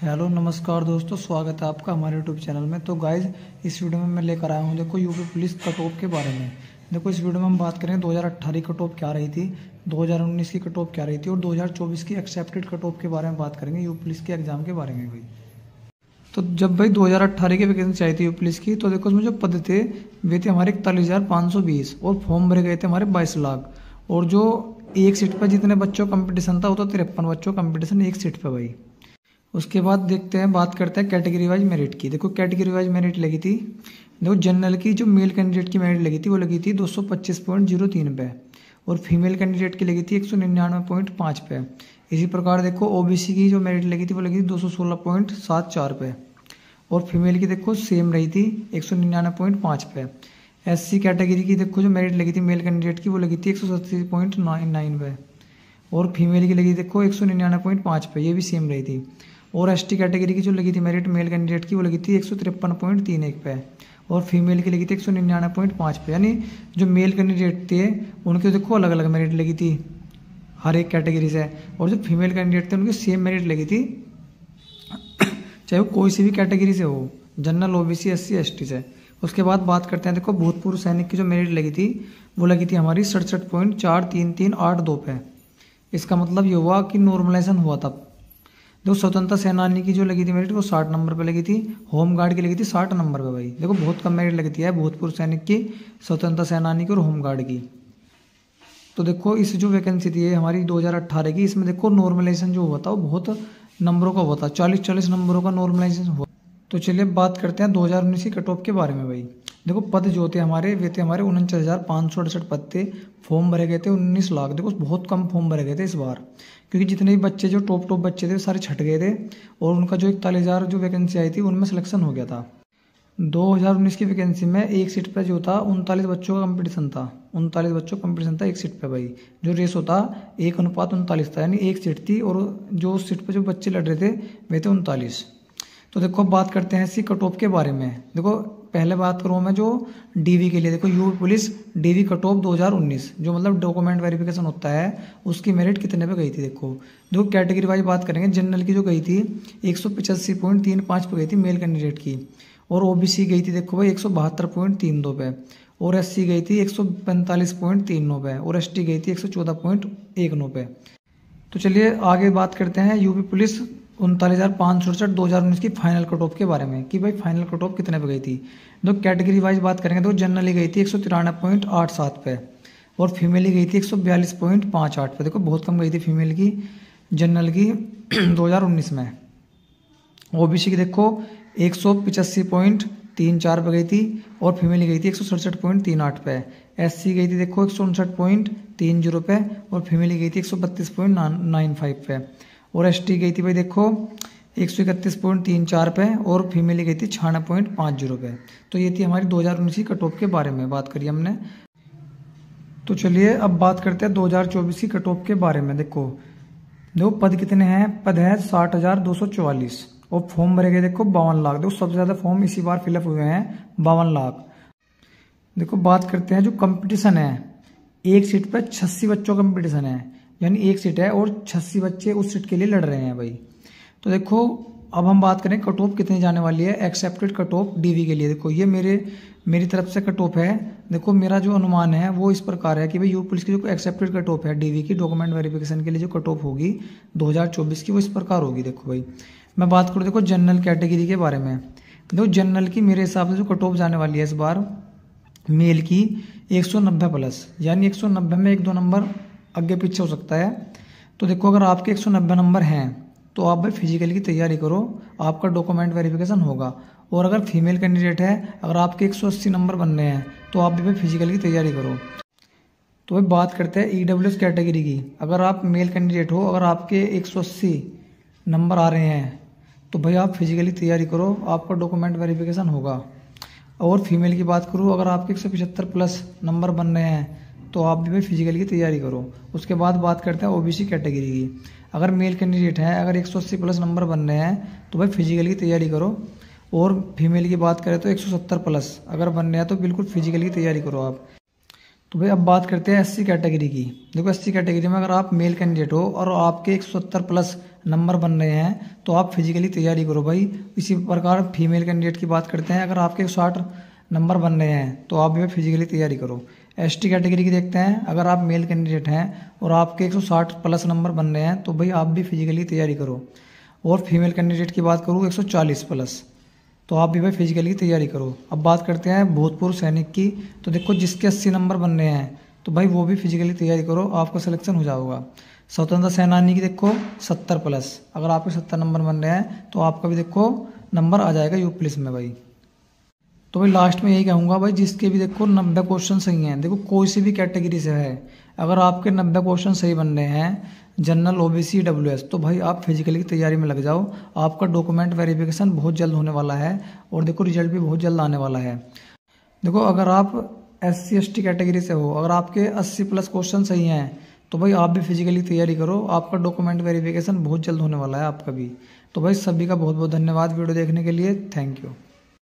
Hello नमस्कार दोस्तों, स्वागत है आपका हमारे यूट्यूब चैनल में। तो गाइज इस वीडियो में मैं लेकर आया हूँ देखो यूपी पुलिस कट ऑफ के बारे में। देखो इस वीडियो में हम बात करें 2018 कट ऑफ क्या रही थी, 2019 की कट ऑफ क्या रही थी और 2024 की एक्सेप्टेड कट ऑफ के बारे में बात करेंगे यूपी पुलिस के एग्जाम के बारे में भाई। तो जब भाई 2018 की वैकेंसी आई थी यूपी पुलिस की, तो देखो उसमें जो पद थे वे थे हमारे 41,520 और फॉर्म भरे गए थे हमारे 22 लाख। और जो एक सीट पर जितने बच्चों का कंपटीशन था वो तो 53 बच्चों का कंपटीशन एक सीट पर भाई। उसके बाद देखते हैं, बात करते हैं कैटेगरी वाइज मेरिट की। देखो कैटेगरी वाइज मेरिट लगी थी, देखो जनरल की जो मेल कैंडिडेट की मेरिट लगी थी वो लगी थी 225.03 पे और फीमेल कैंडिडेट की लगी थी 199.5 पे। इसी प्रकार देखो ओबीसी की जो मेरिट लगी थी वो लगी थी 216.74 पे और फीमेल की देखो सेम रही थी 199.5 पे। एससी कैटेगरी की देखो जो मेरिट लगी थी मेल कैंडिडेट की वो लगी थी 137.99 पे और फीमेल की लगी देखो 199.5 पे, ये भी सेम रही थी। और एसटी कैटेगरी की जो लगी थी मेरिट मेल कैंडिडेट की वो लगी थी 153.31 पे और फीमेल की लगी थी 199.5 पे। यानी जो मेल कैंडिडेट थे उनके देखो अलग अलग मेरिट लगी थी हर एक कैटेगरी से, और जो फीमेल कैंडिडेट थे उनकी सेम मेरिट लगी थी चाहे वो कोई सी भी कैटेगरी से हो, जनरल, ओबीसी, एससी, एसटी से। उसके बाद बात करते हैं देखो भूतपूर्व सैनिक की जो मेरिट लगी थी वो लगी थी हमारी 67.4338 पे। इसका मतलब ये हुआ कि नॉर्मलाइजेशन हुआ था। देखो स्वतंत्रता सेनानी की जो लगी थी मेरिट वो 60 नंबर पे लगी थी, होमगार्ड की लगी थी 60 नंबर पे भाई। देखो बहुत कम मेरिट लगती है भूतपूर्व सैनिक की, स्वतंत्रता सेनानी की और होमगार्ड की। तो देखो इस जो वैकेंसी थी हमारी 2018 की, इसमें देखो नॉर्मलाइजेशन जो हुआ था वो बहुत नंबरों का हुआ था, 40-40 नंबरों का नॉर्मलाइजेशन हुआ। तो चलिए बात करते हैं 2019 की कट ऑफ के बारे में भाई। देखो पद जो थे हमारे वे थे हमारे 49,568 पद थे, फॉर्म भरे गए थे 19 लाख। देखो बहुत कम फॉर्म भरे गए थे इस बार, क्योंकि जितने भी बच्चे जो टॉप बच्चे थे वो सारे छट गए थे और उनका जो 41,000 जो वैकेंसी आई थी उनमें सिलेक्शन हो गया था। 2019 की वैकेंसी में एक सीट पर जो था 39 बच्चों का कंपटीशन था, 39 बच्चों का कंपटीशन था एक सीट पे भाई। जो रेस होता 1:39 था, यानी एक सीट थी और जो उस सीट पर जो बच्चे लड़ रहे थे वे थे 39। तो देखो बात करते हैं इसी कट ऑफ के बारे में। देखो पहले बात करूँ मैं जो डीवी के लिए, देखो UP police DV cut off 2019 जो मतलब डॉक्यूमेंट वेरिफिकेशन होता है उसकी मेरिट कितने पे गई थी। देखो कैटेगरी वाइज बात करेंगे, जनरल की जो गई थी 185.35 पे गई थी मेल कैंडिडेट की और ओबीसी गई थी देखो भाई 172.32 पे और एससी गई थी 145.39 पे और एसटी गई थी 114.19 पे। तो चलिए आगे बात करते हैं यूपी पुलिस 39,568 2019 की फाइनल कट ऑफ के बारे में कि भाई फाइनल कट ऑफ कितने पे गई थी। तो कैटेगरी वाइज बात करेंगे तो जनरली गई थी 193.87 पे और फीमेल गई थी 142.58 पे। देखो बहुत कम गई थी फीमेल की जनरल की 2019 में। ओबीसी की देखो 185.34 पे गई थी और फीमेल गई थी 167.38 पे। एससी गई थी देखो 159.30 पे और फीमेल गई थी 132.95 पे और एसटी गई थी भाई देखो 131.34 पे और फीमेल गई थी 96.50 पे। तो ये थी हमारी 2019 की कट ऑफ के बारे में बात करी हमने। तो चलिए अब बात करते हैं 2024 की कट ऑफ के बारे में। देखो पद कितने हैं, पद है 60,244 और फॉर्म भरे गए देखो 52 लाख। देखो सबसे ज्यादा फॉर्म इसी बार फिलअप हुए हैं 52 लाख। देखो बात करते हैं जो कंपटीशन है, एक सीट पर 86 बच्चों का कंपटीशन है, यानी एक सीट है और 86 बच्चे उस सीट के लिए लड़ रहे हैं भाई। तो देखो अब हम बात करें कट ऑफ कितनी जाने वाली है एक्सेप्टेड कट ऑफ डीवी के लिए। देखो ये मेरी तरफ से कट ऑफ है। देखो मेरा जो अनुमान है वो इस प्रकार है कि भाई यूपी पुलिस की जो एक्सेप्टेड कट ऑफ है डीवी की डॉक्यूमेंट वेरिफिकेशन के लिए जो कट ऑफ होगी 2024 की वो इस प्रकार होगी। देखो भाई मैं बात करूँ देखो जनरल कैटेगरी के बारे में। देखो जनरल की मेरे हिसाब से जो कट ऑफ जाने वाली है इस बार मेल की 190 प्लस, यानी 190 में 1-2 नंबर आगे पीछे हो सकता है। तो देखो अगर आपके 190 नंबर हैं तो आप भाई फिजिकल की तैयारी करो, आपका डॉक्यूमेंट वेरिफिकेशन होगा। और अगर फीमेल कैंडिडेट है, अगर आपके 180 नंबर बनने हैं तो आप भी भाई फिजिकल की तैयारी करो। तो भाई बात करते हैं ईडब्ल्यूएस कैटेगरी की। अगर आप मेल कैंडिडेट हो, अगर आपके 180 नंबर आ रहे हैं तो भाई आप फिजिकली तैयारी करो, आपका डॉक्यूमेंट वेरिफिकेशन होगा। और फीमेल की बात करूँ, अगर आपके 175 प्लस नंबर बन रहे हैं तो आप भी भाई फिजिकल की तैयारी करो। उसके बाद बात करते हैं ओबीसी कैटेगरी की। अगर मेल कैंडिडेट हैं, अगर 180 प्लस नंबर बन रहे हैं तो भाई फिजिकल की तैयारी करो। और फीमेल की बात करें तो 170 प्लस अगर बन रहे हैं तो बिल्कुल फिजिकल की तैयारी करो आप। तो भाई अब बात करते हैं एससी कैटेगरी की। देखो एससी कैटेगरी में अगर आप मेल कैंडिडेट हो और आपके 170 प्लस नंबर बन रहे हैं तो आप फिजिकली तैयारी करो भाई। इसी प्रकार फीमेल कैंडिडेट की बात करते हैं, अगर आपके 160 नंबर बन रहे हैं तो आप भी फिजिकली तैयारी करो। एसटी कैटेगरी की देखते हैं, अगर आप मेल कैंडिडेट हैं और आपके 160 प्लस नंबर बन रहे हैं तो भाई आप भी फिजिकली तैयारी करो। और फीमेल कैंडिडेट की बात करूँ 140 प्लस, तो आप भी भाई फिजिकली की तैयारी करो। अब बात करते हैं भूतपूर्व सैनिक की। तो देखो जिसके 80 नंबर बन रहे हैं तो भाई वो भी फिजिकली तैयारी करो, आपका सिलेक्शन हो जाएगा। स्वतंत्रता सेनानी की देखो 70 प्लस, अगर आपके 70 नंबर बन रहे हैं तो आपका भी देखो नंबर आ जाएगा यूपी पुलिस में भाई। तो भाई लास्ट में यही कहूँगा भाई, जिसके भी देखो 90 क्वेश्चन सही हैं, देखो कोई सी भी कैटेगरी से है, अगर आपके 90 क्वेश्चन सही बन रहे हैं जनरल ओबीसी डब्ल्यूएस, तो भाई आप फिजिकली की तैयारी में लग जाओ। आपका डॉक्यूमेंट वेरिफिकेशन बहुत जल्द होने वाला है और देखो रिजल्ट भी बहुत जल्द आने वाला है। देखो अगर आप SC ST कैटेगरी से हो, अगर आपके 80 प्लस क्वेश्चन सही हैं तो भाई आप भी फिजिकली तैयारी करो, आपका डॉक्यूमेंट वेरिफिकेशन बहुत जल्द होने वाला है आपका भी। तो भाई सभी का बहुत बहुत धन्यवाद वीडियो देखने के लिए, थैंक यू।